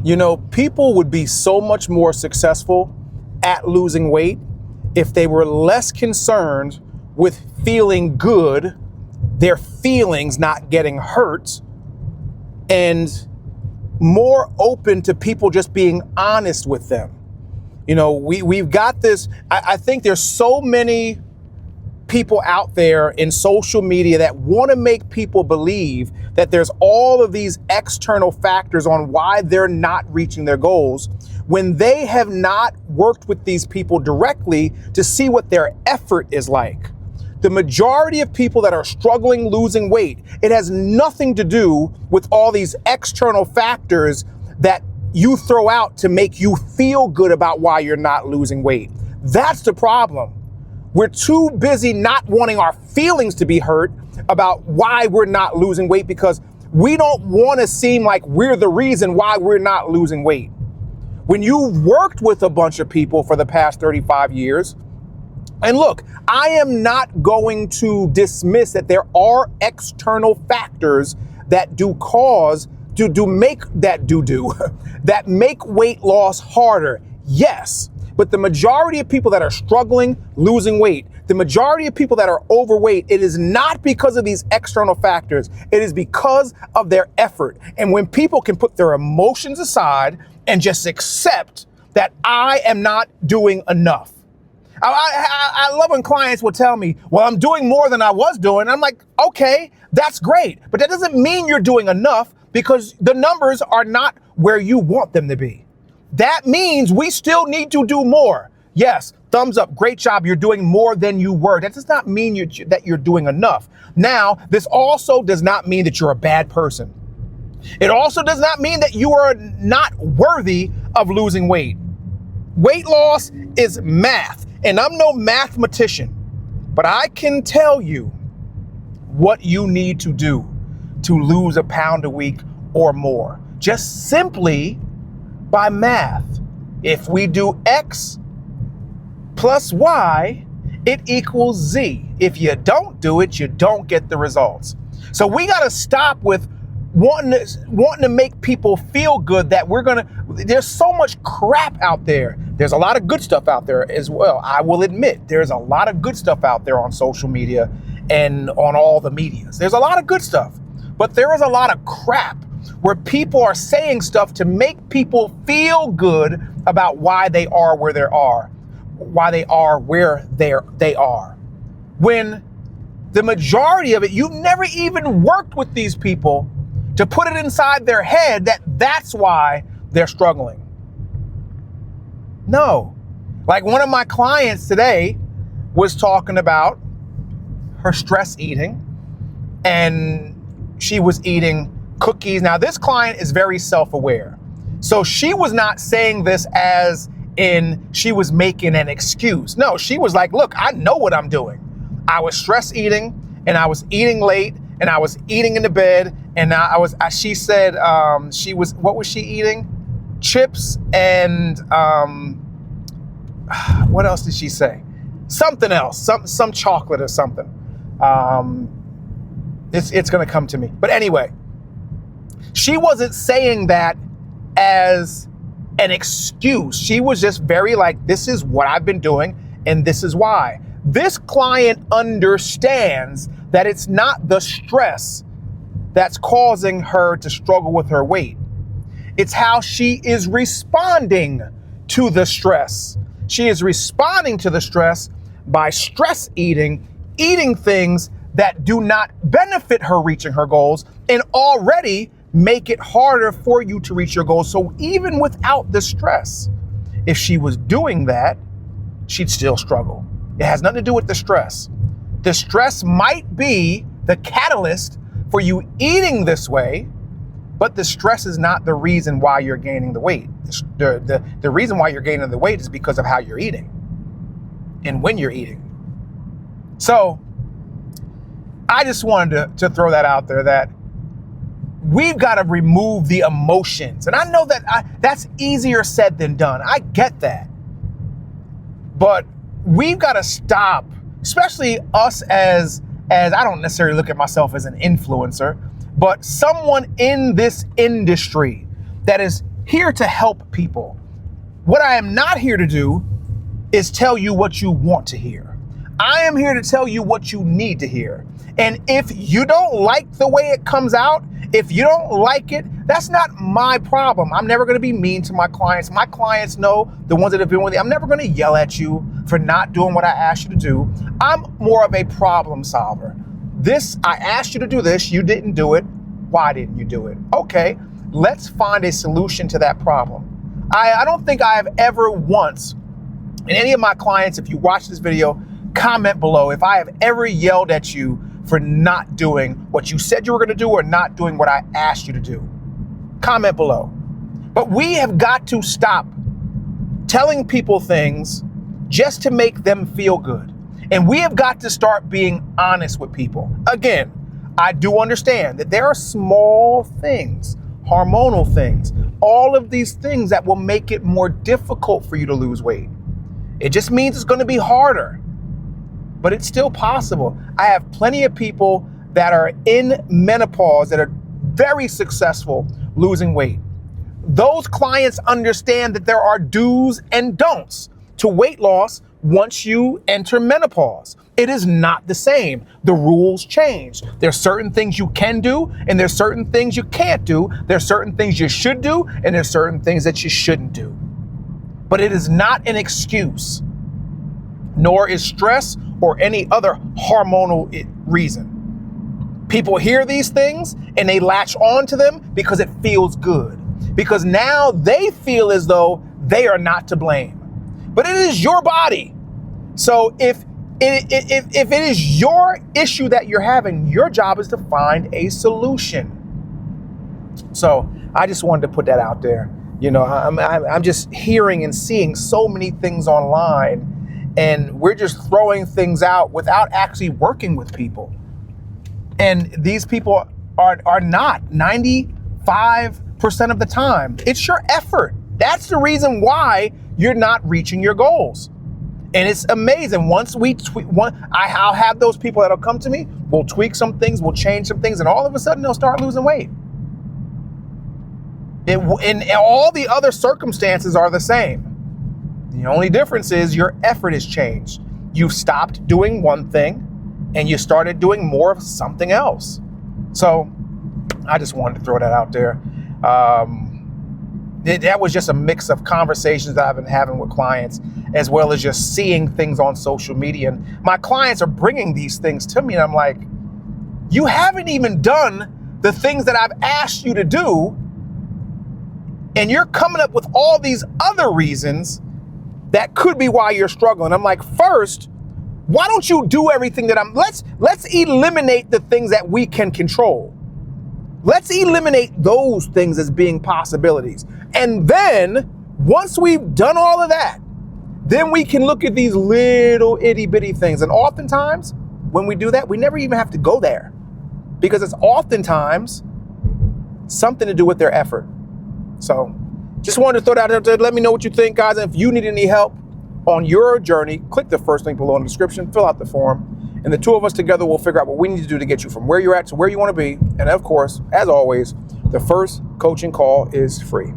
You know, people would be so much more successful at losing weight if they were less concerned with feeling good, their feelings not getting hurt, and more open to people just being honest with them. You know, we've got this, I think there's so many people out there in social media that want to make people believe that there's all of these external factors on why they're not reaching their goals, when they have not worked with these people directly to see what their effort is like. The majority of people that are struggling losing weight, it has nothing to do with all these external factors that you throw out to make you feel good about why you're not losing weight. That's the problem. We're too busy not wanting our feelings to be hurt about why we're not losing weight, because we don't want to seem like we're the reason why we're not losing weight. When you've worked with a bunch of people for the past 35 years, and look, I am not going to dismiss that there are external factors that do make weight loss harder. Yes. But the majority of people that are struggling, losing weight, the majority of people that are overweight, it is not because of these external factors. It is because of their effort. And when people can put their emotions aside and just accept that I am not doing enough. I love when clients will tell me, well, I'm doing more than I was doing. I'm like, okay, that's great. But that doesn't mean you're doing enough, because the numbers are not where you want them to be. That means we still need to do more. Yes, thumbs up, great job. You're doing more than you were. That does not mean that you're doing enough. Now, this also does not mean that you're a bad person. It also does not mean that you are not worthy of losing weight. Weight loss is math, and I'm no mathematician, but I can tell you what you need to do to lose a pound a week or more, just simply by math. If we do X plus Y, it equals Z. If you don't do it, you don't get the results. So we got to stop with wanting to make people feel good that there's so much crap out there. There's a lot of good stuff out there as well. I will admit, there's a lot of good stuff out there on social media and on all the medias. There's a lot of good stuff, but there is a lot of crap where people are saying stuff to make people feel good about why they are where they are, when the majority of it, you've never even worked with these people to put it inside their head that that's why they're struggling. No. Like one of my clients today was talking about her stress eating, and she was eating cookies. Now, this client is very self-aware. So she was not saying this as in she was making an excuse. No, she was like, look, I know what I'm doing. I was stress eating, and I was eating late, and I was eating in the bed, and she said what was she eating? Chips and what else did she say? Something else, some chocolate or something. It's gonna come to me. But anyway, she wasn't saying that as an excuse. She was just very like, this is what I've been doing, and this is why. This client understands that it's not the stress that's causing her to struggle with her weight. It's how she is responding to the stress. She is responding to the stress by stress eating things that do not benefit her reaching her goals and already make it harder for you to reach your goals. So even without the stress, if she was doing that, she'd still struggle. It has nothing to do with the stress. The stress might be the catalyst for you eating this way, but the stress is not the reason why you're gaining the weight. The reason why you're gaining the weight is because of how you're eating and when you're eating. So I just wanted to throw that out there, that we've got to remove the emotions. And I know that that's easier said than done. I get that. But we've got to stop, especially us as I don't necessarily look at myself as an influencer, but someone in this industry that is here to help people. What I am not here to do is tell you what you want to hear. I am here to tell you what you need to hear. And if you don't like the way it comes out, if you don't like it, that's not my problem. I'm never going to be mean to my clients. My clients know, the ones that have been with me, I'm never going to yell at you for not doing what I asked you to do. I'm more of a problem solver. I asked you to do this, you didn't do it. Why didn't you do it? Okay, let's find a solution to that problem. I don't think I have ever once, in any of my clients, if you watch this video, comment below if I have ever yelled at you for not doing what you said you were going to do or not doing what I asked you to do. Comment below. But we have got to stop telling people things just to make them feel good. And we have got to start being honest with people. Again, I do understand that there are small things, hormonal things, all of these things that will make it more difficult for you to lose weight. It just means it's going to be harder, but it's still possible. I have plenty of people that are in menopause that are very successful losing weight. Those clients understand that there are do's and don'ts to weight loss once you enter menopause. It is not the same. The rules change. There's certain things you can do and there's certain things you can't do. There's certain things you should do and there's certain things that you shouldn't do. But it is not an excuse, nor is stress or any other hormonal reason. People hear these things and they latch on to them because it feels good. Because now they feel as though they are not to blame. But it is your body. So if it is your issue that you're having, your job is to find a solution. So I just wanted to put that out there. You know, I'm just hearing and seeing so many things online, and we're just throwing things out without actually working with people. And these people are not 95% of the time. It's your effort. That's the reason why you're not reaching your goals. And it's amazing. Once I'll have those people that'll come to me, we'll tweak some things, we'll change some things, and all of a sudden they'll start losing weight. And all the other circumstances are the same. The only difference is your effort has changed. You've stopped doing one thing and you started doing more of something else. So I just wanted to throw that out there. That was just a mix of conversations that I've been having with clients, as well as just seeing things on social media. And my clients are bringing these things to me, and I'm like, you haven't even done the things that I've asked you to do, and you're coming up with all these other reasons that could be why you're struggling. I'm like, first, why don't you do everything that let's eliminate the things that we can control. Let's eliminate those things as being possibilities. And then once we've done all of that, then we can look at these little itty bitty things. And oftentimes when we do that, we never even have to go there, because it's oftentimes something to do with their effort. So just wanted to throw that out there. Let me know what you think, guys. And if you need any help on your journey, click the first link below in the description, fill out the form, and the two of us together will figure out what we need to do to get you from where you're at to where you want to be. And of course, as always, the first coaching call is free.